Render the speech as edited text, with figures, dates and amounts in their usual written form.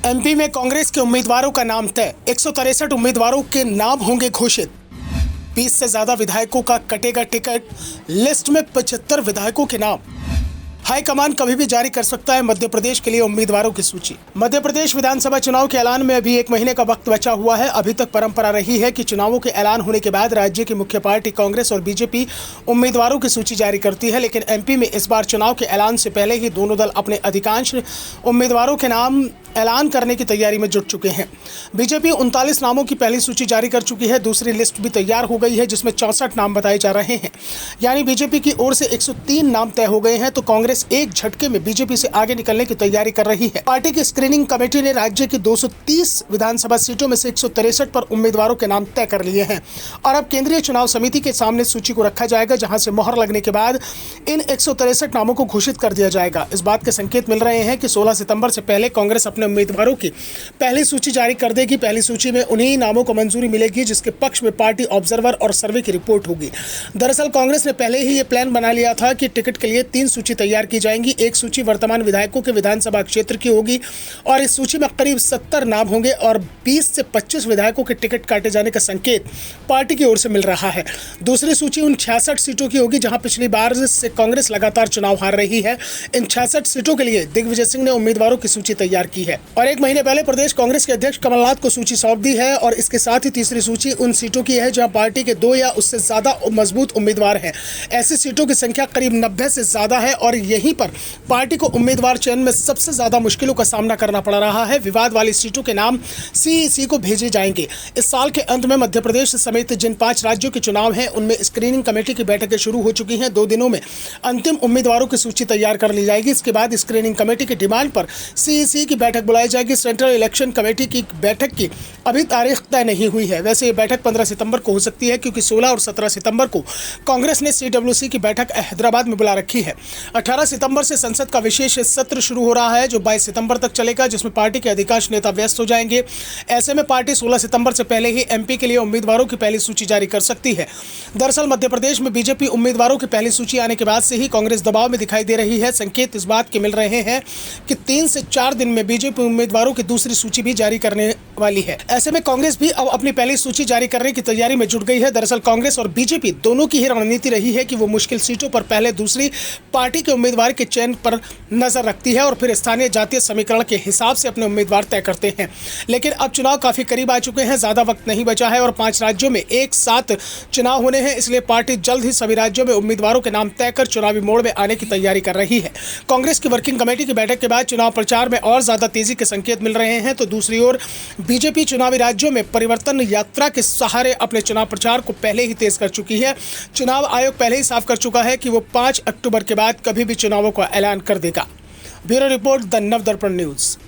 MP में कांग्रेस के उम्मीदवारों का नाम तय। 163 उम्मीदवारों के नाम होंगे घोषित। 20 से ज्यादा विधायकों का कटेगा टिकट। लिस्ट में 75 विधायकों के नाम। हाईकमान कभी भी जारी कर सकता है मध्य प्रदेश के लिए उम्मीदवारों की सूची। मध्य प्रदेश विधानसभा चुनाव के ऐलान में अभी 1 महीने का वक्त बचा हुआ है। अभी तक परंपरा रही है कि चुनावों के ऐलान होने के बाद राज्य की मुख्य पार्टी कांग्रेस और बीजेपी उम्मीदवारों की सूची जारी करती है, लेकिन एमपी में इस बार चुनाव के ऐलान से पहले ही दोनों दल अपने अधिकांश उम्मीदवारों के नाम ऐलान करने की तैयारी में जुट चुके हैं। बीजेपी 39 नामों की पहली सूची जारी कर चुकी है। दूसरी लिस्ट भी तैयार हो गई है जिसमें 64 नाम बताए जा रहे हैं। यानी बीजेपी की ओर से 103 नाम तय हो गए हैं, तो कांग्रेस एक झटके में बीजेपी से आगे निकलने की तैयारी कर रही है। पार्टी की स्क्रीनिंग कमेटी ने राज्य की 230 विधानसभा सीटों में से 163 पर उम्मीदवारों के नाम तय कर लिए हैं और अब केंद्रीय चुनाव समिति के सामने सूची को रखा जाएगा, जहां से मोहर लगने के बाद इन 163 नामों को घोषित कर दिया जाएगा। इस बात के संकेत मिल रहे हैं कि 16 सितंबर से पहले कांग्रेस अपने उम्मीदवारों की पहली सूची जारी कर देगी। पहली सूची में उन्हीं नामों को मंजूरी मिलेगी जिसके पक्ष में पार्टी ऑब्जर्वर और सर्वे की रिपोर्ट होगी। दरअसल कांग्रेस ने पहले ही ये प्लान बना लिया था कि टिकट के लिए 3 सूची तैयार की जाएंगी। एक सूची वर्तमान विधायकों के विधानसभा क्षेत्र की होगी और इस सूची में करीब 70 नाम होंगे और 20 से 25 विधायकों के टिकट काटे जाने का संकेत पार्टी की ओर से मिल रहा है। दूसरी सूची उन 66 सीटों की होगी जहां पिछली बार से कांग्रेस लगातार चुनाव हार रही है। इन 66 सीटों के लिए दिग्विजय सिंह ने उम्मीदवारों की सूची तैयार की है और 1 महीने पहले प्रदेश कांग्रेस के अध्यक्ष कमलनाथ को सूची सौंप दी है। और इसके साथ ही तीसरी सूची उन सीटों की है जहां पार्टी के 2 या उससे ज्यादा मजबूत उम्मीदवार हैं। ऐसी सीटों की संख्या करीब 90 से ज्यादा है और यहीं पर पार्टी को उम्मीदवार चयन में सबसे ज्यादा मुश्किलों का सामना करना पड़ रहा है। विवाद वाली सीटों के नाम सीईसी को भेजे जाएंगे। इस साल के अंत में मध्य प्रदेश समेत जिन 5 राज्यों के चुनाव हैं उनमें स्क्रीनिंग कमेटी की बैठकें शुरू हो चुकी हैं। 2 दिनों में अंतिम उम्मीदवारों की सूची तैयार कर ली जाएगी। इसके बाद स्क्रीनिंग कमेटी की डिमांड पर सीईसी की बैठक बुलाई जाएगी। सेंट्रल इलेक्शन कमेटी की बैठक की अभी तारीख तय नहीं हुई है। वैसे ये बैठक 15 सितंबर को हो सकती है क्योंकि 16 और 17 सितंबर को कांग्रेस ने सीडब्ल्यूसी की बैठक हैदराबाद में बुला रखी है। 18 सितंबर से संसद का विशेष सत्र शुरू हो रहा है जो 22 सितंबर तक चलेगा, जिसमें पार्टी के अधिकांश नेता व्यस्त हो जाएंगे। ऐसे में पार्टी 16 सितंबर से पहले ही एमपी के लिए उम्मीदवारों की पहली सूची जारी कर सकती है। दरअसल मध्य प्रदेश में बीजेपी उम्मीदवारों की पहली सूची आने के बाद से ही कांग्रेस दबाव में दिखाई दे रही है। संकेत इस बात के मिल रहे हैं कि 3 से 4 दिन में बीजेपी उम्मीदवारों की दूसरी सूची भी जारी करने वाली है। ऐसे में कांग्रेस भी अब अपनी पहली सूची जारी करने की तैयारी में जुट गई है। दरअसल कांग्रेस और बीजेपी दोनों की ही रणनीति रही है कि वो मुश्किल सीटों पर पहले दूसरी पार्टी के उम्मीदवार के चयन पर नजर रखती है और फिर स्थानीय जातीय समीकरण के हिसाब से अपने उम्मीदवार तय करते हैं। लेकिन अब चुनाव काफी करीब आ चुके हैं, ज्यादा वक्त नहीं बचा है और 5 राज्यों में एक साथ चुनाव होने हैं। इसलिए पार्टी जल्द ही सभी राज्यों में उम्मीदवारों के नाम तय कर चुनावी मोड़ में आने की तैयारी कर रही है। कांग्रेस की वर्किंग कमेटी की बैठक के बाद चुनाव प्रचार में और ज्यादा तेजी के संकेत मिल रहे हैं, तो दूसरी ओर बीजेपी चुनावी राज्यों में परिवर्तन यात्रा के सहारे अपने चुनाव प्रचार को पहले ही तेज कर चुकी है। चुनाव आयोग पहले ही साफ कर चुका है कि वो 5 अक्टूबर के बाद कभी भी चुनावों का ऐलान कर देगा। Bureau report, the Navdarpan news.